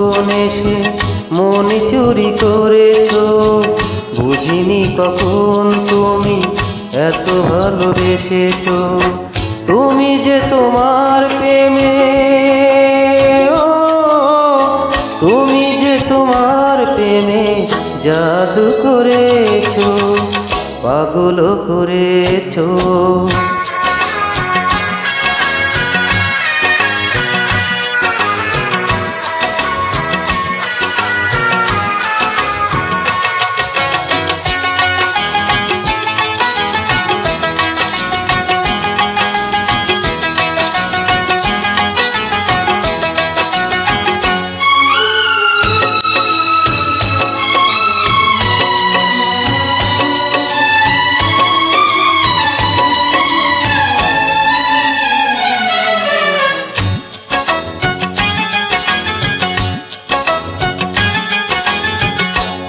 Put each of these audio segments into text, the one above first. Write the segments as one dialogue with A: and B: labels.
A: কখন এসে মন চুরি করেছো, বুঝিনি কখন তুমি এত ভালোবেসেছো। তুমি যে তোমার প্রেমে, তুমি যে তোমার প্রেমে জাদু করেছো, পাগল করেছো।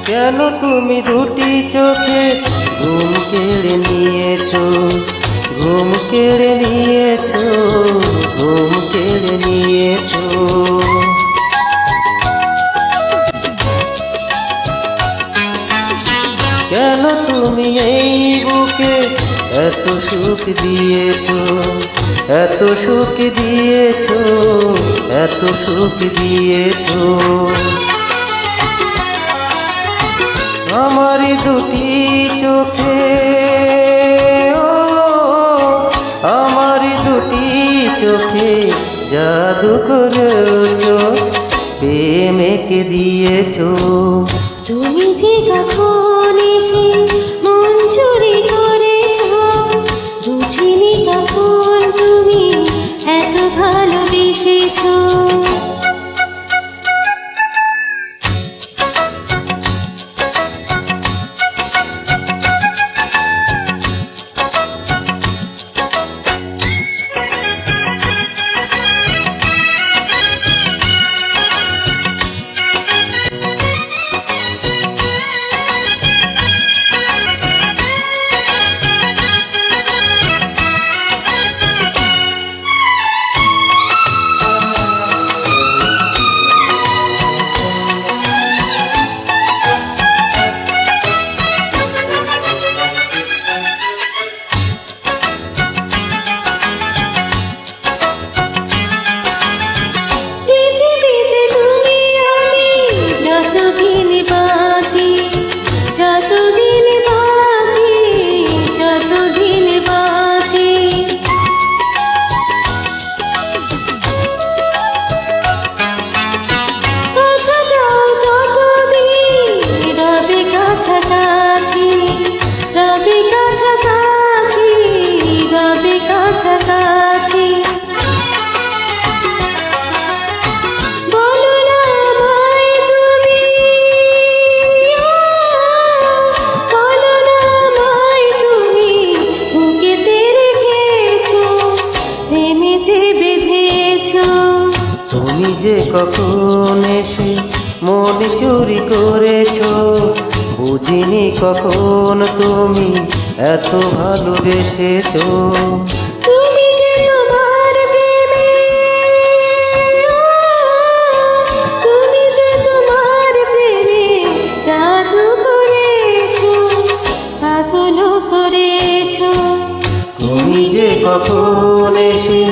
A: কেন তুমি দুটি চোখে ঘুম কেড়ে নিয়েছো, ঘুম কেড়ে নিয়েছো, ঘুম কেড়ে নিয়েছো। কেন তুমি এই বুকে এত সুখ দিয়েছো, এত সুখ দিয়েছো, এত সুখ দিয়েছো। আমারি দুটি চোখে, আমারি দুটি চোখে জাদু করেছো, প্রেমকে দিয়েছো।
B: তুমি যে কখন এসে মন চুরি করেছো, বুঝিনি কখন তুমি এত ভালোবেসেছো।
A: তুমি যে কখন এসে মন চুরি করেছো, বুঝিনি কখন তুমি এত ভালোবেসেছো।
B: তুমি যে তোমার প্রেমে, তুমি যে তোমার প্রেমে জাদু করেছো, পাগল করেছো।
A: তুমি যে কখন এসে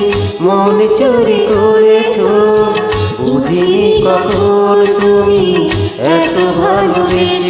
A: মন চুরি করেছো, বুঝিনি কখন তুমি এত ভালোবেসেছো।